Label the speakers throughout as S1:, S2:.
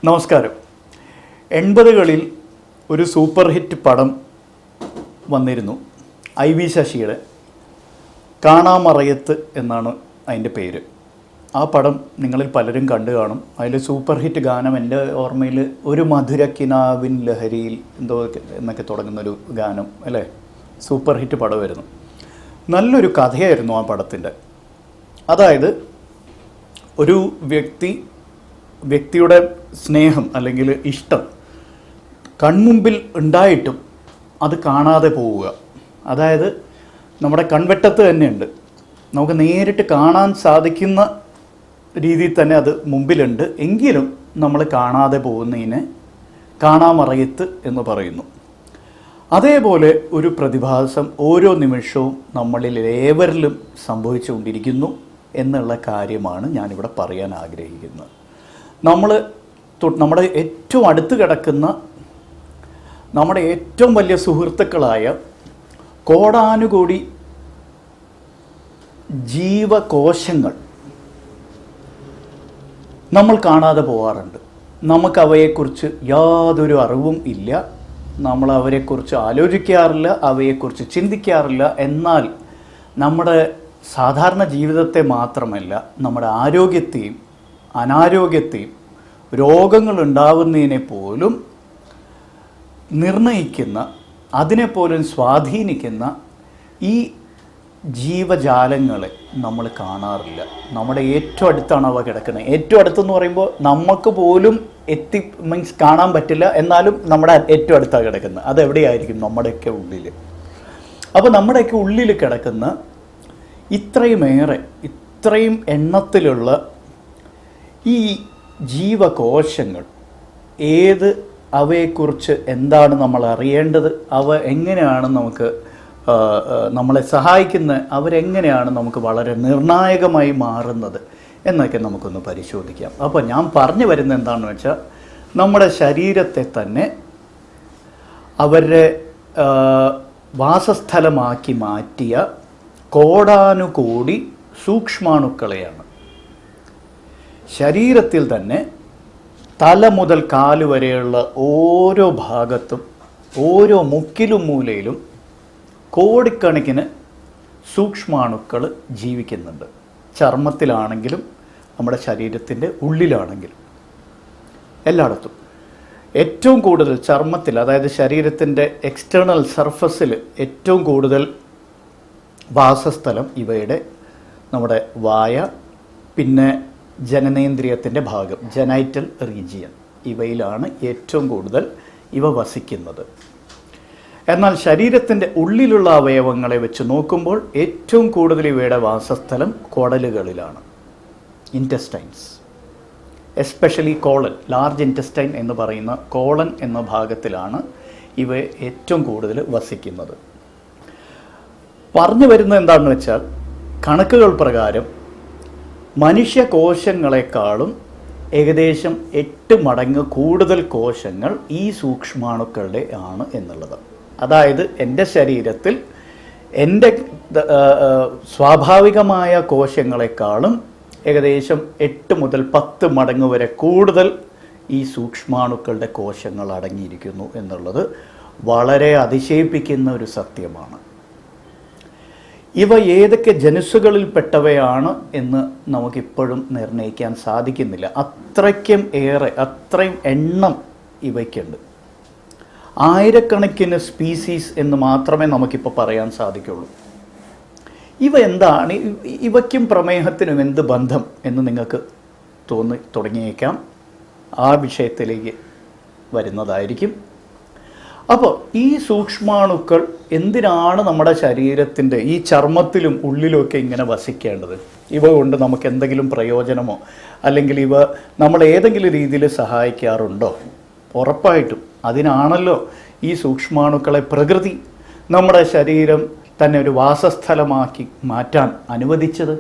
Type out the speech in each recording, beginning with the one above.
S1: നമസ്കാരം. 80കളിൽ ഒരു super hit പടം വന്നിരുന്നു. IV ശശിയുടെ കാണാമറയത്ത് എന്നാണ് അതിൻ്റെ പേര്. ആ പടം നിങ്ങളിൽ പലരും കണ്ടു കാണും. അതിൽ സൂപ്പർ ഹിറ്റ് ഗാനം എൻ്റെ ഓർമ്മയിൽ ഒരു മധുരക്കിനാവിൻ ലഹരിയിൽ എന്തോ എന്നൊക്കെ തുടങ്ങുന്നൊരു ഗാനം അല്ലേ, സൂപ്പർ ഹിറ്റ് പടമായിരുന്നു. നല്ലൊരു കഥയായിരുന്നു ആ പടത്തിൻ്റെ. അതായത് ഒരു വ്യക്തിയുടെ സ്നേഹം അല്ലെങ്കിൽ ഇഷ്ടം കൺമുമ്പിൽ ഉണ്ടായിട്ടും അത് കാണാതെ പോവുക. അതായത് നമ്മുടെ കൺവെട്ടത്ത് തന്നെയുണ്ട്, നമുക്ക് നേരിട്ട് കാണാൻ സാധിക്കുന്ന രീതിയിൽ തന്നെ അത് മുമ്പിലുണ്ട്, എങ്കിലും നമ്മൾ കാണാതെ പോകുന്നതിനെ കാണാമറയത്ത് എന്ന് പറയുന്നു. അതേപോലെ ഒരു പ്രതിഭാസം ഓരോ നിമിഷവും നമ്മളിൽ ഏവരിലും സംഭവിച്ചുകൊണ്ടിരിക്കുന്നു എന്നുള്ള കാര്യമാണ് ഞാനിവിടെ പറയാൻ ആഗ്രഹിക്കുന്നത്. നമ്മുടെ ഏറ്റവും അടുത്ത് കിടക്കുന്ന നമ്മുടെ ഏറ്റവും വലിയ സുഹൃത്തുക്കളായ കോടാനുകോടി ജീവകോശങ്ങൾ നമ്മൾ കാണാതെ പോകാറുണ്ട്. നമുക്കവയെക്കുറിച്ച് യാതൊരു അറിവും ഇല്ല, നമ്മൾ അവരെക്കുറിച്ച് ആലോചിക്കാറില്ല, അവയെക്കുറിച്ച് ചിന്തിക്കാറില്ല. എന്നാൽ നമ്മുടെ സാധാരണ ജീവിതത്തെ മാത്രമല്ല, നമ്മുടെ ആരോഗ്യത്തെയും അനാരോഗ്യത്തെയും രോഗങ്ങൾ ഉണ്ടാവുന്നതിനെ പോലും നിർണയിക്കുന്ന, അതിനെപ്പോലും സ്വാധീനിക്കുന്ന ഈ ജീവജാലങ്ങളെ നമ്മൾ കാണാറില്ല. നമ്മുടെ ഏറ്റവും അടുത്താണ് അവ കിടക്കുന്നത്. ഏറ്റവും അടുത്തെന്ന് പറയുമ്പോൾ നമുക്ക് പോലും കാണാൻ പറ്റില്ല, എന്നാലും നമ്മുടെ ഏറ്റവും അടുത്താണ് കിടക്കുന്നത്. അതെവിടെയായിരിക്കും? നമ്മുടെയൊക്കെ ഉള്ളിൽ. അപ്പോൾ നമ്മുടെയൊക്കെ ഉള്ളിൽ കിടക്കുന്ന ഇത്രയും എണ്ണത്തിലുള്ള ഈ ജീവകോശങ്ങൾ, അവയെക്കുറിച്ച് എന്താണ് നമ്മൾ അറിയേണ്ടത്, അവ എങ്ങനെയാണ് നമ്മളെ സഹായിക്കുന്നത്, അവരെങ്ങനെയാണ് നമുക്ക് വളരെ നിർണായകമായി മാറുന്നത് എന്നൊക്കെ നമുക്കൊന്ന് പരിശോധിക്കാം. അപ്പോൾ ഞാൻ പറഞ്ഞു വരുന്നത് എന്താണെന്ന് വെച്ചാൽ, നമ്മുടെ ശരീരത്തെ തന്നെ അവരുടെ വാസസ്ഥലമാക്കി മാറ്റിയ കോടാനുകോടി സൂക്ഷ്മാണുക്കളെയാണ്. ശരീരത്തിൽ തന്നെ തല മുതൽ കാല് വരെയുള്ള ഓരോ ഭാഗത്തും ഓരോ മുക്കിലും മൂലയിലും കോടിക്കണക്കിന് സൂക്ഷ്മാണുക്കൾ ജീവിക്കുന്നുണ്ട്. ചർമ്മത്തിലാണെങ്കിലും നമ്മുടെ ശരീരത്തിൻ്റെ ഉള്ളിലാണെങ്കിലും എല്ലായിടത്തും. ഏറ്റവും കൂടുതൽ ചർമ്മത്തിൽ, അതായത് ശരീരത്തിൻ്റെ എക്സ്റ്റേണൽ സർഫസിൽ ഏറ്റവും കൂടുതൽ വാസസ്ഥലം ഇവയുടെ നമ്മുടെ വായ, പിന്നെ ജനനേന്ദ്രിയത്തിൻ്റെ ഭാഗം, ജനൈറ്റൽ റീജിയൻ, ഇവയിലാണ് ഏറ്റവും കൂടുതൽ ഇവ വസിക്കുന്നത്. എന്നാൽ ശരീരത്തിൻ്റെ ഉള്ളിലുള്ള അവയവങ്ങളെ വെച്ച് നോക്കുമ്പോൾ ഏറ്റവും കൂടുതൽ ഇവയുടെ വാസസ്ഥലം കുടലുകളിലാണ്, ഇൻറ്റസ്റ്റൈൻസ്, എസ്പെഷ്യലി കോളൻ, ലാർജ് ഇൻറ്റസ്റ്റൈൻ എന്ന് പറയുന്ന കോളൻ എന്ന ഭാഗത്തിലാണ് ഇവ ഏറ്റവും കൂടുതൽ വസിക്കുന്നത്. പറഞ്ഞു വരുന്നത് എന്താണെന്ന് വെച്ചാൽ, കണക്കുകൾ പ്രകാരം മനുഷ്യകോശങ്ങളെക്കാളും ഏകദേശം 8 മടങ്ങ് കൂടുതൽ കോശങ്ങൾ ഈ സൂക്ഷ്മാണുക്കളുടെ ആണ് എന്നുള്ളത്. അതായത് എൻ്റെ ശരീരത്തിൽ എൻ്റെ സ്വാഭാവികമായ കോശങ്ങളെക്കാളും ഏകദേശം 8 മുതൽ 10 മടങ്ങ് വരെ കൂടുതൽ ഈ സൂക്ഷ്മാണുക്കളുടെ കോശങ്ങൾ അടങ്ങിയിരിക്കുന്നു എന്നുള്ളത് വളരെ അതിശയിപ്പിക്കുന്ന ഒരു സത്യമാണ്. ഇവ ഏതൊക്കെ ജനുസ്സുകളിൽപ്പെട്ടവയാണ് എന്ന് നമുക്കിപ്പോഴും നിർണ്ണയിക്കാൻ സാധിക്കുന്നില്ല. അത്രയും എണ്ണം ഇവയ്ക്കുണ്ട്. ആയിരക്കണക്കിന് സ്പീസീസ് എന്ന് മാത്രമേ നമുക്കിപ്പോൾ പറയാൻ സാധിക്കുള്ളൂ. ഇവ എന്താണ്, ഇവയ്ക്കും പ്രമേഹത്തിനും എന്ത് ബന്ധം എന്ന് നിങ്ങൾക്ക് തുടങ്ങിയേക്കാം. ആ വിഷയത്തിലേക്ക് വരുന്നതായിരിക്കും. അപ്പോൾ ഈ സൂക്ഷ്മാണുക്കൾ എന്തിനാണ് നമ്മുടെ ശരീരത്തിൻ്റെ ഈ ചർമ്മത്തിലും ഉള്ളിലുമൊക്കെ ഇങ്ങനെ വസിക്കേണ്ടത്? ഇവ കൊണ്ട് നമുക്ക് എന്തെങ്കിലും പ്രയോജനമോ അല്ലെങ്കിൽ ഇവ നമ്മളെ ഏതെങ്കിലും രീതിയിൽ സഹായിക്കാറുണ്ടോ? ഉറപ്പായിട്ടും അതിനാണല്ലോ ഈ സൂക്ഷ്മാണുക്കളെ പ്രകൃതി നമ്മുടെ ശരീരം തന്നെ ഒരു വാസസ്ഥലമാക്കി മാറ്റാൻ അനുവദിച്ചത്.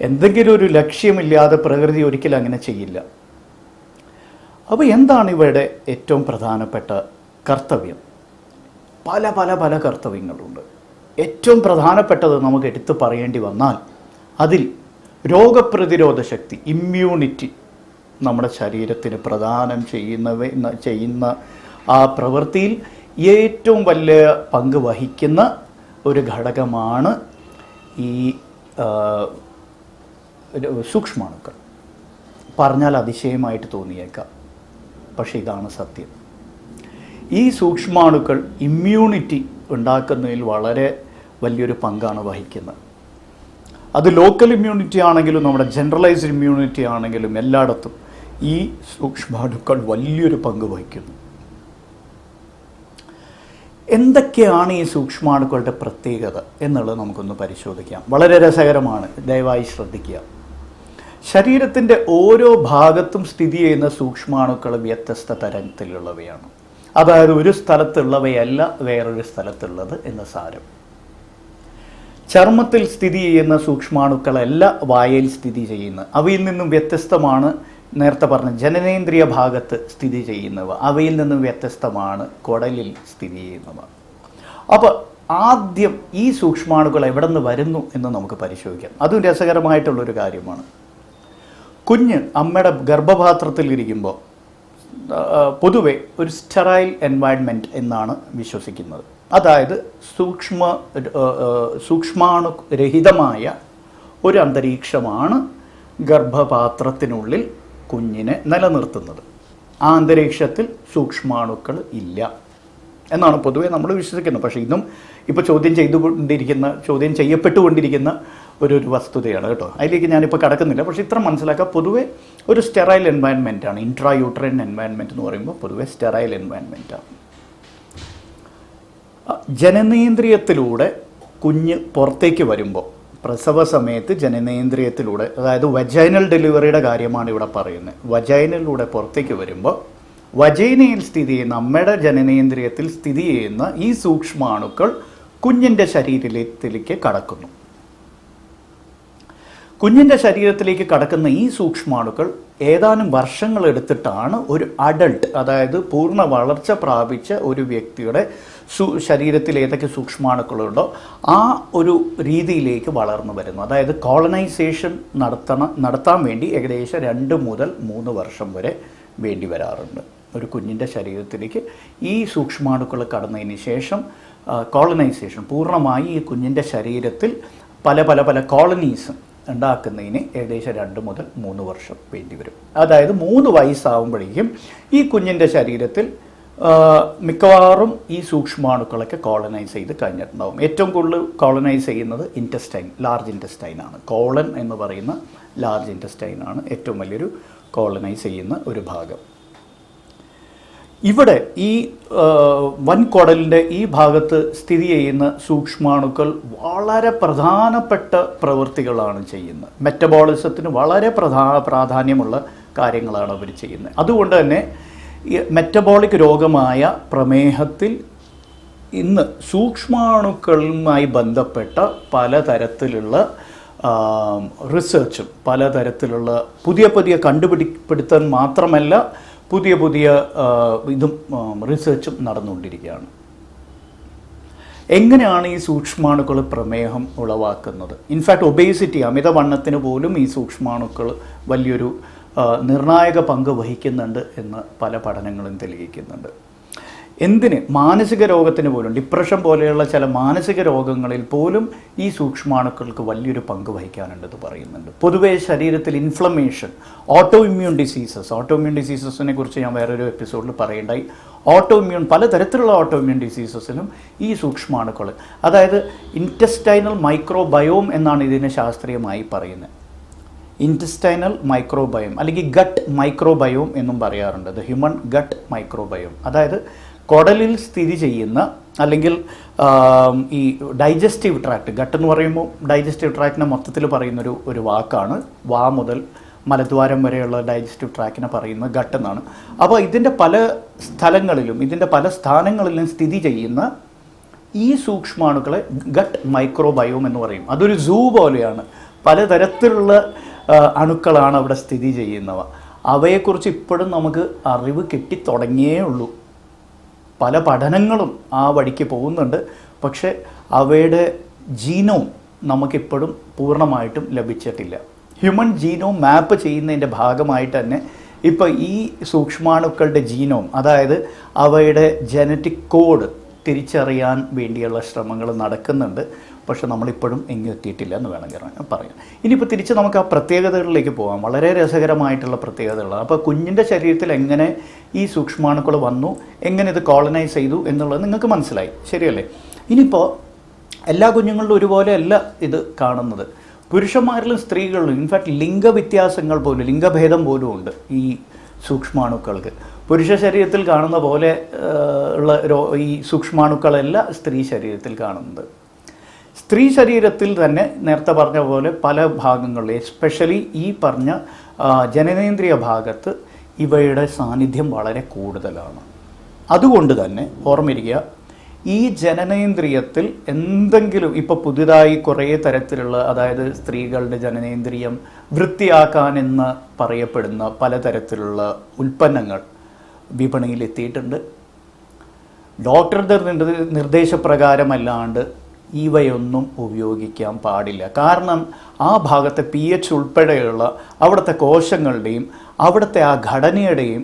S1: എന്തെങ്കിലും ഒരു ലക്ഷ്യമില്ലാതെ പ്രകൃതി ഒരിക്കലും അങ്ങനെ ചെയ്യില്ല. അപ്പോൾ എന്താണ് ഇവയുടെ ഏറ്റവും പ്രധാനപ്പെട്ട കർത്തവ്യം? പല പല പല കർത്തവ്യങ്ങളുണ്ട്. ഏറ്റവും പ്രധാനപ്പെട്ടത് നമുക്ക് എടുത്തു പറയേണ്ടി വന്നാൽ അതിൽ രോഗപ്രതിരോധ ശക്തി, ഇമ്മ്യൂണിറ്റി നമ്മുടെ ശരീരത്തിന് പ്രദാനം ചെയ്യുന്ന ആ പ്രവൃത്തിയിൽ ഏറ്റവും വലിയ പങ്ക് വഹിക്കുന്ന ഒരു ഘടകമാണ് ഈ സൂക്ഷ്മാണുക്കൾ. പറഞ്ഞാൽ അതിശയമായിട്ട് തോന്നിയേക്കാം, പക്ഷേ ഇതാണ് സത്യം. ഈ സൂക്ഷ്മാണുക്കൾ ഇമ്മ്യൂണിറ്റി ഉണ്ടാക്കുന്നതിൽ വളരെ വലിയൊരു പങ്കാണ് വഹിക്കുന്നത്. അത് ലോക്കൽ ഇമ്മ്യൂണിറ്റി ആണെങ്കിലും നമ്മുടെ ജനറലൈസ്ഡ് ഇമ്മ്യൂണിറ്റി ആണെങ്കിലും എല്ലായിടത്തും ഈ സൂക്ഷ്മാണുക്കൾ വലിയൊരു പങ്ക് വഹിക്കുന്നു. എന്തൊക്കെയാണ് ഈ സൂക്ഷ്മാണുക്കളുടെ പ്രത്യേകത എന്നുള്ളത് നമുക്കൊന്ന് പരിശോധിക്കാം. വളരെ രസകരമാണ്, ദയവായി ശ്രദ്ധിക്കുക. ശരീരത്തിൻ്റെ ഓരോ ഭാഗത്തും സ്ഥിതി ചെയ്യുന്ന സൂക്ഷ്മാണുക്കൾ വ്യത്യസ്ത തരത്തിലുള്ളവയാണ്. അതായത് ഒരു സ്ഥലത്തുള്ളവയല്ല വേറൊരു സ്ഥലത്തുള്ളത് എന്ന സാരം. ചർമ്മത്തിൽ സ്ഥിതി ചെയ്യുന്ന സൂക്ഷ്മാണുക്കളല്ല വായയിൽ സ്ഥിതി ചെയ്യുന്നത്. അവയിൽ നിന്നും വ്യത്യസ്തമാണ് നേരത്തെ പറഞ്ഞ ജനനേന്ദ്രിയ ഭാഗത്ത് സ്ഥിതി ചെയ്യുന്നവ. അവയിൽ നിന്നും വ്യത്യസ്തമാണ് കുടലിൽ സ്ഥിതി ചെയ്യുന്നവ. അപ്പോൾ ആദ്യം ഈ സൂക്ഷ്മാണുക്കൾ എവിടെ നിന്ന് വരുന്നു എന്ന് നമുക്ക് പരിശോധിക്കാം. അതും രസകരമായിട്ടുള്ളൊരു കാര്യമാണ്. കുഞ്ഞ് അമ്മയുടെ ഗർഭപാത്രത്തിലിരിക്കുമ്പോൾ പൊതുവെ ഒരു സ്റ്റെറൈൽ എൻവയൺമെൻറ്റ് എന്നാണ് വിശ്വസിക്കുന്നത്. അതായത് സൂക്ഷ്മാണുരഹിതമായ ഒരു അന്തരീക്ഷമാണ് ഗർഭപാത്രത്തിനുള്ളിൽ കുഞ്ഞിനെ നിലനിർത്തുന്നത്. ആ അന്തരീക്ഷത്തിൽ സൂക്ഷ്മാണുക്കൾ ഇല്ല എന്നാണ് പൊതുവെ നമ്മൾ വിശ്വസിക്കുന്നത്. പക്ഷേ ഇന്നും ഇപ്പോൾ ചോദ്യം ചെയ്യപ്പെട്ടുകൊണ്ടിരിക്കുന്ന ഒരു വസ്തുതയാണ് കേട്ടോ. അതിലേക്ക് ഞാനിപ്പോൾ കടക്കുന്നില്ല. പക്ഷേ ഇത്ര മനസ്സിലാക്കുക, പൊതുവെ ഒരു സ്റ്റെറൈൽ എൻവയൺമെൻറ്റാണ്. ഇൻട്രാ യൂട്രൈൻ എൻവയൺമെൻറ്റ് എന്ന് പറയുമ്പോൾ പൊതുവെ സ്റ്റെറൈൽ എൻവയൺമെൻറ്റാണ്. ജനനേന്ദ്രിയത്തിലൂടെ കുഞ്ഞ് പുറത്തേക്ക് വരുമ്പോൾ, പ്രസവ സമയത്ത് ജനനേന്ദ്രിയത്തിലൂടെ, അതായത് വജൈനൽ ഡെലിവറിയുടെ കാര്യമാണ് ഇവിടെ പറയുന്നത്. വജൈനലിലൂടെ പുറത്തേക്ക് വരുമ്പോൾ വജൈനയിൽ സ്ഥിതി ചെയ്യുന്ന അമ്മയുടെ ജനനേന്ദ്രിയത്തിൽ സ്ഥിതി ചെയ്യുന്ന ഈ സൂക്ഷ്മാണുക്കൾ കുഞ്ഞിൻ്റെ ശരീരത്തിലേക്ക് കടക്കുന്നു. കുഞ്ഞിൻ്റെ ശരീരത്തിലേക്ക് കടക്കുന്ന ഈ സൂക്ഷ്മാണുക്കൾ ഏതാനും വർഷങ്ങൾ എടുത്തിട്ടാണ് ഒരു അഡൾട്ട്, അതായത് പൂർണ്ണ വളർച്ച പ്രാപിച്ച ഒരു വ്യക്തിയുടെ ശരീരത്തിൽ ഏതൊക്കെ സൂക്ഷ്മാണുക്കളുണ്ടോ ആ ഒരു രീതിയിലേക്ക് വളർന്നു വരുന്നു. അതായത് കോളനൈസേഷൻ നടത്താൻ വേണ്ടി ഏകദേശം 2 മുതൽ 3 വർഷം വരെ വേണ്ടി വരാറുണ്ട്. ഒരു കുഞ്ഞിൻ്റെ ശരീരത്തിലേക്ക് ഈ സൂക്ഷ്മാണുക്കൾ കടന്നതിന് ശേഷം കോളനൈസേഷൻ പൂർണ്ണമായി ഈ കുഞ്ഞിൻ്റെ ശരീരത്തിൽ പല കോളനീസ് ഉണ്ടാക്കുന്നതിന് ഏകദേശം 2 മുതൽ 3 വർഷം വേണ്ടി വരും. അതായത് 3 വയസ്സാകുമ്പോഴേക്കും ഈ കുഞ്ഞിൻ്റെ ശരീരത്തിൽ മിക്കവാറും ഈ സൂക്ഷ്മാണുക്കളൊക്കെ കോളനൈസ് ചെയ്ത് കഴിഞ്ഞിട്ടുണ്ടാവും. ഏറ്റവും കൂടുതൽ കോളനൈസ് ചെയ്യുന്നത് ലാർജ് ഇൻറ്റസ്റ്റൈനാണ്. കോളൻ എന്ന് പറയുന്ന ലാർജ് ഇൻറ്റസ്റ്റൈനാണ് ഏറ്റവും വലിയൊരു കോളനൈസ് ചെയ്യുന്ന ഒരു ഭാഗം. ഇവിടെ ഈ വൻകുടലിൻ്റെ ഈ ഭാഗത്ത് സ്ഥിതി ചെയ്യുന്ന സൂക്ഷ്മാണുക്കൾ വളരെ പ്രധാനപ്പെട്ട പ്രവൃത്തികളാണ് ചെയ്യുന്നത്. മെറ്റബോളിസത്തിന് വളരെ പ്രാധാന്യമുള്ള കാര്യങ്ങളാണ് അവർ ചെയ്യുന്നത്. അതുകൊണ്ട് തന്നെ ഈ മെറ്റബോളിക് രോഗമായ പ്രമേഹത്തിൽ ഇന്ന് സൂക്ഷ്മാണുക്കളുമായി ബന്ധപ്പെട്ട പലതരത്തിലുള്ള റിസർച്ചും പലതരത്തിലുള്ള പുതിയ കണ്ടുപിടുത്തം മാത്രമല്ല പുതിയ റിസർച്ചും നടന്നുകൊണ്ടിരിക്കുകയാണ്. എങ്ങനെയാണ് ഈ സൂക്ഷ്മാണുക്കൾ പ്രമേഹം ഉളവാക്കുന്നത്? ഇൻഫാക്റ്റ് ഒബേസിറ്റി, അമിതവണ്ണത്തിന് പോലും ഈ സൂക്ഷ്മാണുക്കൾ വലിയൊരു നിർണായക പങ്ക് വഹിക്കുന്നുണ്ട് എന്ന് പല പഠനങ്ങളും തെളിയിക്കുന്നുണ്ട്. എന്തിന്? മാനസിക രോഗത്തിന് പോലും, ഡിപ്രഷൻ പോലെയുള്ള ചില മാനസിക രോഗങ്ങളിൽ പോലും ഈ സൂക്ഷ്മാണുക്കൾക്ക് വലിയൊരു പങ്ക് വഹിക്കാനുണ്ടെന്ന് പറയുന്നുണ്ട്. പൊതുവേ ശരീരത്തിൽ ഇൻഫ്ലമേഷൻ, ഓട്ടോ ഇമ്മ്യൂൺ ഡിസീസസിനെ കുറിച്ച് ഞാൻ വേറൊരു എപ്പിസോഡിൽ പറയേണ്ടായി. പലതരത്തിലുള്ള ഓട്ടോ ഇമ്മ്യൂൺ ഡിസീസസിലും ഈ സൂക്ഷ്മാണുക്കൾ, അതായത് ഇൻറ്റസ്റ്റൈനൽ മൈക്രോബയോം എന്നാണ് ഇതിനെ ശാസ്ത്രീയമായി പറയുന്നത്. ഇൻറ്റസ്റ്റൈനൽ മൈക്രോബയോം അല്ലെങ്കിൽ ഗട്ട് മൈക്രോബയോം എന്നും പറയാറുണ്ട്. ദ ഹ്യൂമൻ ഗട്ട് മൈക്രോബയോം, അതായത് കുടലിൽ സ്ഥിതി ചെയ്യുന്ന അല്ലെങ്കിൽ ഈ ഡൈജസ്റ്റീവ് ട്രാക്ട്, ഗട്ട് എന്ന് പറയുമ്പോൾ ഡൈജസ്റ്റീവ് ട്രാക്റ്റിനെ മൊത്തത്തിൽ പറയുന്നൊരു വാക്കാണ്. വാ മുതൽ മലദ്വാരം വരെയുള്ള ഡൈജസ്റ്റീവ് ട്രാക്റ്റിനെ പറയുന്നത് ഗട്ട് എന്നാണ്. അപ്പോൾ ഇതിൻ്റെ പല സ്ഥലങ്ങളിലും പല സ്ഥാനങ്ങളിലും സ്ഥിതി ചെയ്യുന്ന ഈ സൂക്ഷ്മാണുക്കളെ ഗട്ട് മൈക്രോബയോം എന്ന് പറയും. അതൊരു സൂ പോലെയാണ്. പലതരത്തിലുള്ള അണുക്കളാണ് അവിടെ സ്ഥിതി ചെയ്യുന്നവ. അവയെക്കുറിച്ച് ഇപ്പോഴും നമുക്ക് അറിവ് കിട്ടിത്തുടങ്ങിയേ ഉള്ളൂ. പല പഠനങ്ങളും ആ വഴിക്ക് പോകുന്നുണ്ട്. പക്ഷേ അവയുടെ ജീനോം നമുക്കിപ്പോഴും പൂർണ്ണമായിട്ടും ലഭിച്ചിട്ടില്ല. ഹ്യൂമൻ ജീനോം മാപ്പ് ചെയ്യുന്നതിൻ്റെ ഭാഗമായിട്ട് തന്നെ ഇപ്പോൾ ഈ സൂക്ഷ്മാണുക്കളുടെ ജീനോം, അതായത് അവയുടെ ജനറ്റിക് കോഡ് തിരിച്ചറിയാൻ വേണ്ടിയുള്ള ശ്രമങ്ങൾ നടക്കുന്നുണ്ട്. പക്ഷെ നമ്മളിപ്പോഴും എങ്ങും എത്തിയിട്ടില്ല എന്ന് വേണമെങ്കിൽ പറയാം. ഇനിയിപ്പോൾ തിരിച്ച് നമുക്ക് ആ പ്രത്യേകതകളിലേക്ക് പോകാം. വളരെ രസകരമായിട്ടുള്ള പ്രത്യേകതകളാണ്. അപ്പോൾ കുഞ്ഞിൻ്റെ ശരീരത്തിൽ എങ്ങനെ ഈ സൂക്ഷ്മാണുക്കൾ വന്നു, എങ്ങനെ ഇത് കോളനൈസ് ചെയ്തു എന്നുള്ളത് നിങ്ങൾക്ക് മനസ്സിലായി, ശരിയല്ലേ? ഇനിയിപ്പോൾ എല്ലാ കുഞ്ഞുങ്ങളിലും ഒരുപോലെ അല്ല ഇത് കാണുന്നത്. പുരുഷന്മാരിലും സ്ത്രീകളിലും ഇൻഫാക്ട് ലിംഗവ്യത്യാസങ്ങൾ പോലും, ലിംഗഭേദം പോലും ഉണ്ട് ഈ സൂക്ഷ്മാണുക്കൾക്ക്. പുരുഷ ശരീരത്തിൽ കാണുന്ന പോലെ ഉള്ള ഈ സൂക്ഷ്മാണുക്കളല്ല സ്ത്രീ ശരീരത്തിൽ കാണുന്നത്. സ്ത്രീ ശരീരത്തിൽ തന്നെ നേരത്തെ പറഞ്ഞ പോലെ പല ഭാഗങ്ങളിൽ, എസ്പെഷ്യലി ഈ പറഞ്ഞ ജനനേന്ദ്രിയ ഭാഗത്ത് ഇവയുടെ സാന്നിധ്യം വളരെ കൂടുതലാണ്. അതുകൊണ്ട് തന്നെ ഓർമ്മയിരിക്കുക, ഈ ജനനേന്ദ്രിയത്തിൽ എന്തെങ്കിലും ഇപ്പോൾ പുതുതായി കുറേ തരത്തിലുള്ള, അതായത് സ്ത്രീകളുടെ ജനനേന്ദ്രിയം വൃത്തിയാക്കാനെന്ന് പറയപ്പെടുന്ന പലതരത്തിലുള്ള ഉൽപ്പന്നങ്ങൾ വിപണിയിൽ എത്തിയിട്ടുണ്ട്. ഡോക്ടറുടെ നിർദ്ദേശപ്രകാരമല്ലാണ്ട് ഇവയൊന്നും ഉപയോഗിക്കാൻ പാടില്ല. കാരണം ആ ഭാഗത്തെ pH ഉൾപ്പെടെയുള്ള അവിടുത്തെ കോശങ്ങളുടെയും അവിടുത്തെ ആ ഘടനയുടെയും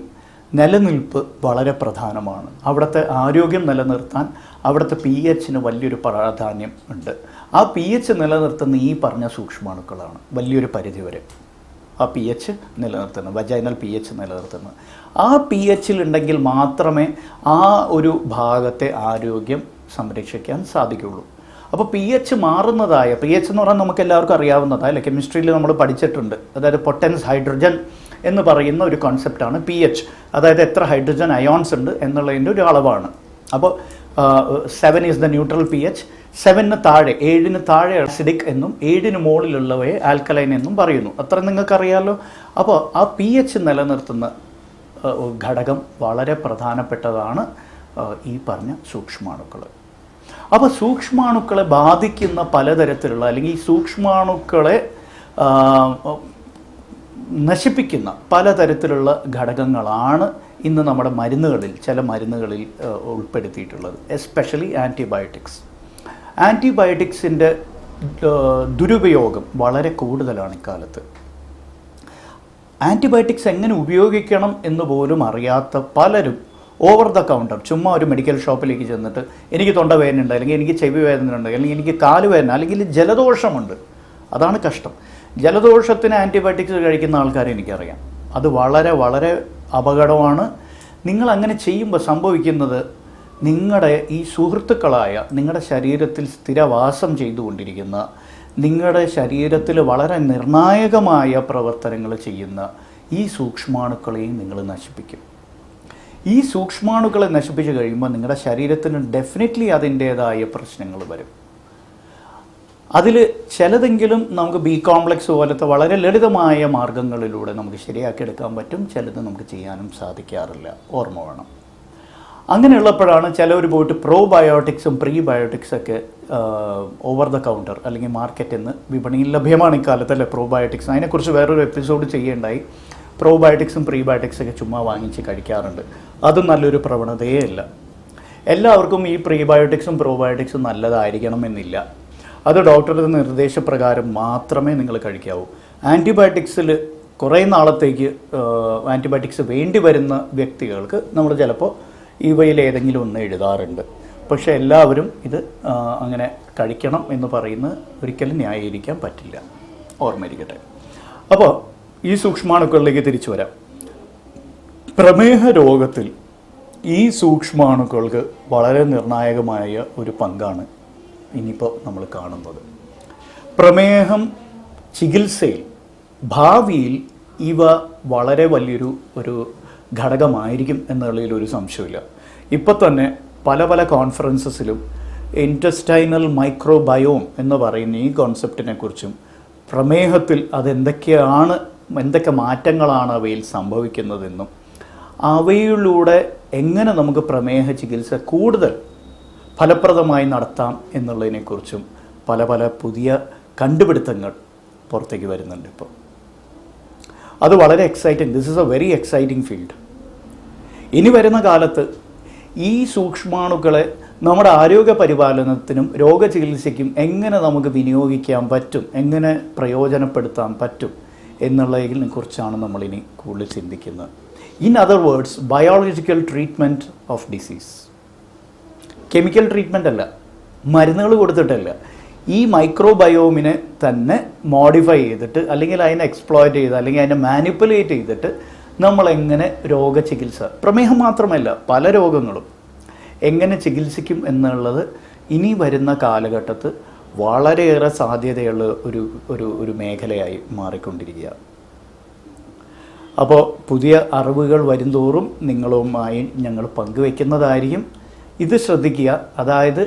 S1: നിലനിൽപ്പ് വളരെ പ്രധാനമാണ്. അവിടുത്തെ ആരോഗ്യം നിലനിർത്താൻ അവിടുത്തെ pHന് വലിയൊരു പ്രാധാന്യം ഉണ്ട്. ആ pH നിലനിർത്തുന്ന ഈ പറഞ്ഞ സൂക്ഷ്മാണുക്കളാണ് വലിയൊരു പരിധിവരെ ആ pH നിലനിർത്തുന്നത്, വജൈനൽ pH നിലനിർത്തുന്നത്. ആ pHലുണ്ടെങ്കിൽ മാത്രമേ ആ ഒരു ഭാഗത്തെ ആരോഗ്യം സംരക്ഷിക്കാൻ സാധിക്കുകയുള്ളൂ. അപ്പോൾ pH മാറുന്നതായ, pH എന്ന് പറഞ്ഞാൽ നമുക്ക് എല്ലാവർക്കും അറിയാവുന്നതാണ് അല്ലേ, കെമിസ്ട്രിയിൽ നമ്മൾ പഠിച്ചിട്ടുണ്ട്. അതായത് പൊട്ടൻസ് ഹൈഡ്രജൻ എന്ന് പറയുന്ന ഒരു കോൺസെപ്റ്റാണ് pH. അതായത് എത്ര ഹൈഡ്രജൻ അയോൺസ് ഉണ്ട് എന്നുള്ളതിൻ്റെ ഒരു അളവാണ്. അപ്പോൾ 7 ഈസ് ദ ന്യൂട്രൽ pH. 7ന് താഴെ, 7ന് താഴെ അസിഡിക് എന്നും 7ന് മുകളിലുള്ളവയെ ആൽക്കലൈൻ എന്നും പറയുന്നു. അത്ര നിങ്ങൾക്കറിയാമല്ലോ. അപ്പോൾ ആ pH നിലനിർത്തുന്ന ഘടകം വളരെ പ്രധാനപ്പെട്ടതാണ് ഈ പറഞ്ഞ സൂക്ഷ്മാണുക്കൾ. അപ്പോൾ സൂക്ഷ്മാണുക്കളെ ബാധിക്കുന്ന പലതരത്തിലുള്ള, അല്ലെങ്കിൽ ഈ സൂക്ഷ്മാണുക്കളെ നശിപ്പിക്കുന്ന പലതരത്തിലുള്ള ഘടകങ്ങളാണ് ഇന്ന് നമ്മുടെ മരുന്നുകളിൽ, ചില മരുന്നുകളിൽ ഉൾപ്പെടുത്തിയിട്ടുള്ളത്. Especially antibiotics. ആൻറ്റിബയോട്ടിക്സിൻ്റെ ദുരുപയോഗം വളരെ കൂടുതലാണ് ഇക്കാലത്ത്. ആൻറ്റിബയോട്ടിക്സ് എങ്ങനെ ഉപയോഗിക്കണം എന്ന് പോലും അറിയാത്ത പലരും ഓവർ ദ കൗണ്ടർ ചുമ്മാ ഒരു മെഡിക്കൽ ഷോപ്പിലേക്ക് ചെന്നിട്ട് എനിക്ക് തൊണ്ടവേദനയുണ്ട്, അല്ലെങ്കിൽ എനിക്ക് ചെവി വേദനയുണ്ട്, അല്ലെങ്കിൽ എനിക്ക് കാലുവേദന, അല്ലെങ്കിൽ ജലദോഷമുണ്ട്. അതാണ് കഷ്ടം. ജലദോഷത്തിന് ആൻറ്റിബയോട്ടിക്സ് കഴിക്കുന്ന ആൾക്കാരെ എനിക്കറിയാം. അത് വളരെ വളരെ അപകടമാണ്. നിങ്ങൾ അങ്ങനെ ചെയ്യുമ്പോൾ സംഭവിക്കുന്നത്, നിങ്ങളുടെ ഈ സുഹൃത്തുക്കളായ, നിങ്ങളുടെ ശരീരത്തിൽ സ്ഥിരവാസം ചെയ്തുകൊണ്ടിരിക്കുന്ന, നിങ്ങളുടെ ശരീരത്തിൽ വളരെ നിർണായകമായ പ്രവർത്തനങ്ങൾ ചെയ്യുന്ന ഈ സൂക്ഷ്മാണുക്കളെയും നിങ്ങൾ നശിപ്പിക്കും. ഈ സൂക്ഷ്മാണുക്കളെ നശിപ്പിച്ച് കഴിയുമ്പോൾ നിങ്ങളുടെ ശരീരത്തിന് ഡെഫിനറ്റ്ലി അതിൻ്റേതായ പ്രശ്നങ്ങൾ വരും. അതിൽ ചിലതെങ്കിലും നമുക്ക് ബി കോംപ്ലക്സ് പോലത്തെ വളരെ ലളിതമായ മാർഗങ്ങളിലൂടെ നമുക്ക് ശരിയാക്കിയെടുക്കാൻ പറ്റും. ചിലത് നമുക്ക് ചെയ്യാനും സാധിക്കാറില്ല, ഓർമ്മ വേണം. അങ്ങനെയുള്ളപ്പോഴാണ് ചിലവർ പോയിട്ട് പ്രോബയോട്ടിക്സും പ്രീബയോട്ടിക്സൊക്കെ ഓവർ ദ കൗണ്ടർ അല്ലെങ്കിൽ മാർക്കറ്റിൽ നിന്ന് വിപണിയിൽ ലഭ്യമാണ് ഇക്കാലത്തല്ലേ പ്രോബയോട്ടിക്സ്. അതിനെക്കുറിച്ച് വേറൊരു എപ്പിസോഡ് ചെയ്യേണ്ടായി. പ്രോബയോട്ടിക്സും പ്രീബയോട്ടിക്സൊക്കെ ചുമ്മാ വാങ്ങിച്ച് കഴിക്കാറുണ്ട്. അതും നല്ലൊരു പ്രവണതയേ അല്ല. എല്ലാവർക്കും ഈ പ്രീബയോട്ടിക്സും പ്രോബയോട്ടിക്സും നല്ലതായിരിക്കണമെന്നില്ല. അത് ഡോക്ടറുടെ നിർദ്ദേശപ്രകാരം മാത്രമേ നിങ്ങൾ കഴിക്കാവൂ. ആൻറ്റിബയോട്ടിക്സിൽ കുറേ നാളത്തേക്ക് ആൻറ്റിബയോട്ടിക്സ് വേണ്ടി വരുന്ന വ്യക്തികൾക്ക് നമ്മൾ ചിലപ്പോൾ ഇവയിൽ ഏതെങ്കിലും ഒന്ന് എഴുതാറുണ്ട്. പക്ഷേ എല്ലാവരും ഇത് അങ്ങനെ കഴിക്കണം എന്ന് പറയുന്നത് ഒരിക്കലും ന്യായീകരിക്കാൻ പറ്റില്ല, ഓർമ്മയിരിക്കട്ടെ. അപ്പോൾ ഈ സൂക്ഷ്മാണുക്കളിലേക്ക് തിരിച്ചു വരാം. പ്രമേഹ രോഗത്തിൽ ഈ സൂക്ഷ്മാണുക്കൾക്ക് വളരെ നിർണായകമായ ഒരു പങ്കാണ് ഇനിയിപ്പോൾ നമ്മൾ കാണുന്നത്. പ്രമേഹം ചികിത്സയിൽ ഭാവിയിൽ ഇവ വളരെ വലിയൊരു ഘടകമായിരിക്കും എന്നുള്ളതിൽ ഒരു സംശയമില്ല. ഇപ്പോൾ തന്നെ പല പല കോൺഫറൻസസിലും ഇൻറ്റസ്റ്റൈനൽ മൈക്രോബയോം എന്ന് പറയുന്ന ഈ കോൺസെപ്റ്റിനെ കുറിച്ചും പ്രമേഹത്തിൽ എന്തൊക്കെ മാറ്റങ്ങളാണ് അവയിൽ സംഭവിക്കുന്നതെന്നും അവയിലൂടെ എങ്ങനെ നമുക്ക് പ്രമേഹ ചികിത്സ കൂടുതൽ ഫലപ്രദമായി നടത്താം എന്നുള്ളതിനെക്കുറിച്ചും പല പല പുതിയ കണ്ടുപിടുത്തങ്ങൾ പുറത്തേക്ക് വരുന്നുണ്ട് ഇപ്പോൾ. അത് വളരെ exciting. This is A very exciting field. ഇനി വരുന്ന കാലത്ത് ഈ സൂക്ഷ്മാണുക്കളെ നമ്മുടെ ആരോഗ്യ പരിപാലനത്തിനും രോഗചികിത്സയ്ക്കും എങ്ങനെ നമുക്ക് വിനിയോഗിക്കാൻ പറ്റും, എങ്ങനെ പ്രയോജനപ്പെടുത്താൻ പറ്റും എന്നുള്ളതിനെ കുറിച്ചാണ് നമ്മളിനി കൂടുതൽ ചിന്തിക്കുന്നത്. In other words, biological treatment of disease. Chemical treatment അല്ല, മരുന്നുകൾ കൊടുത്തിട്ടല്ല, ഈ മൈക്രോബയോമിനെ തന്നെ മോഡിഫൈ ചെയ്തിട്ട് അല്ലെങ്കിൽ അതിനെ എക്സ്പ്ലോയിറ്റ് ചെയ്ത് അല്ലെങ്കിൽ അതിനെ മാനിപ്പുലേറ്റ് ചെയ്തിട്ട് നമ്മളെങ്ങനെ രോഗചികിത്സ, പ്രമേഹം മാത്രമല്ല പല രോഗങ്ങളും എങ്ങനെ ചികിത്സിക്കും എന്നുള്ളത് ഇനി വരുന്ന കാലഘട്ടത്ത് വളരെയേറെ സാധ്യതയുള്ള ഒരു മേഖലയായി മാറിക്കൊണ്ടിരിക്കുക. അപ്പോൾ പുതിയ അറിവുകൾ വരുംതോറും നിങ്ങളുമായി ഞങ്ങൾ പങ്കുവയ്ക്കുന്നതായിരിക്കും. ഇത് ശ്രദ്ധിക്കുക, അതായത്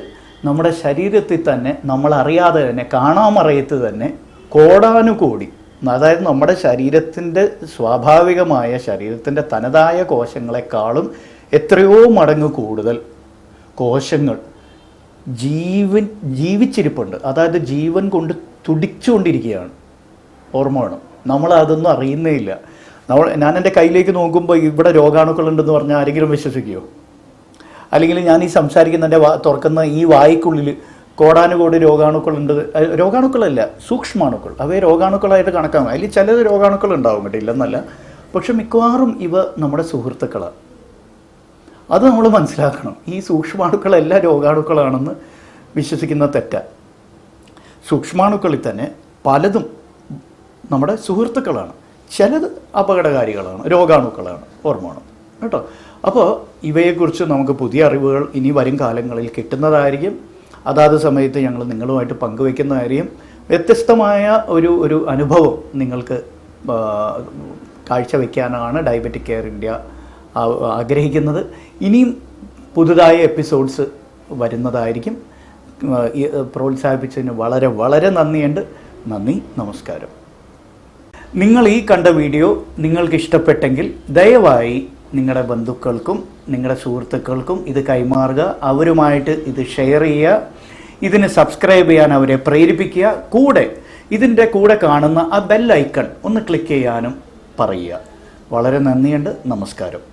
S1: നമ്മുടെ ശരീരത്തിൽ തന്നെ നമ്മളറിയാതെ തന്നെ കാണാമറയത്ത് തന്നെ കോടാനുകോടി, അതായത് നമ്മുടെ ശരീരത്തിൻ്റെ സ്വാഭാവികമായ ശരീരത്തിൻ്റെ തനതായ കോശങ്ങളെക്കാളും എത്രയോ മടങ്ങ് കൂടുതൽ കോശങ്ങൾ ജീവിച്ചിരിപ്പുണ്ട്. അതായത് ജീവൻ കൊണ്ട് തുടിച്ചുകൊണ്ടിരിക്കുകയാണ്. ഓർമ്മ വേണം, നമ്മളതൊന്നും അറിയുന്നേ ഇല്ല. ഞാൻ എൻ്റെ കയ്യിലേക്ക് നോക്കുമ്പോൾ ഇവിടെ രോഗാണുക്കളുണ്ടെന്ന് പറഞ്ഞാൽ ആരെങ്കിലും വിശ്വസിക്കുമോ? അല്ലെങ്കിൽ ഞാൻ ഈ സംസാരിക്കുന്നതിൻ്റെ തുറക്കുന്ന ഈ വായ്ക്കുള്ളിൽ കോടാനുകോടി രോഗാണുക്കളുണ്ട്. രോഗാണുക്കളല്ല, സൂക്ഷ്മാണുക്കൾ. അവയെ രോഗാണുക്കളായിട്ട് കണക്കാക്കും. അതിൽ ചിലത് രോഗാണുക്കൾ ഉണ്ടാവും കേട്ടോ, ഇല്ലെന്നല്ല. പക്ഷെ മിക്കവാറും ഇവ നമ്മുടെ സുഹൃത്തുക്കളാണ്. അത് നമ്മൾ മനസ്സിലാക്കണം. ഈ സൂക്ഷ്മാണുക്കളെല്ലാം രോഗാണുക്കളാണെന്ന് വിശ്വസിക്കുന്ന തെറ്റാണ്. സൂക്ഷ്മാണുക്കളിൽ തന്നെ പലതും നമ്മുടെ സുഹൃത്തുക്കളാണ്, ചിലത് അപകടകാരികളാണ്, രോഗാണുക്കളാണ്. ഓർമ്മ വേണം കേട്ടോ. അപ്പോൾ ഇവയെക്കുറിച്ച് നമുക്ക് പുതിയ അറിവുകൾ ഇനി വരും കാലങ്ങളിൽ കിട്ടുന്നതായിരിക്കും. അതാത് സമയത്ത് ഞങ്ങൾ നിങ്ങളുമായിട്ട് പങ്കുവയ്ക്കുന്നതായിരിക്കും. വ്യത്യസ്തമായ ഒരു അനുഭവം നിങ്ങൾക്ക് കാഴ്ചവെക്കാനാണ് ഡയബറ്റിക് കെയർ ഇന്ത്യ ആഗ്രഹിക്കുന്നത്. ഇനിയും പുതുതായ എപ്പിസോഡ്സ് വരുന്നതായിരിക്കും. പ്രോത്സാഹിപ്പിച്ചതിന് വളരെ വളരെ നന്ദിയുണ്ട്. നന്ദി, നമസ്കാരം. നിങ്ങൾ ഈ കണ്ട വീഡിയോ നിങ്ങൾക്ക് ഇഷ്ടപ്പെട്ടെങ്കിൽ ദയവായി നിങ്ങളുടെ ബന്ധുക്കൾക്കും നിങ്ങളുടെ സുഹൃത്തുക്കൾക്കും ഇത് കൈമാറുക. അവരുമായിട്ട് ഇത് ഷെയർ ചെയ്യുക. ഇതിന് സബ്സ്ക്രൈബ് ചെയ്യാൻ അവരെ പ്രേരിപ്പിക്കുക. കൂടെ ഇതിൻ്റെ കൂടെ കാണുന്ന ആ ബെൽ ഐക്കൺ ഒന്ന് ക്ലിക്ക് ചെയ്യാനും പറയുക. വളരെ നന്ദിയുണ്ട്. നമസ്കാരം.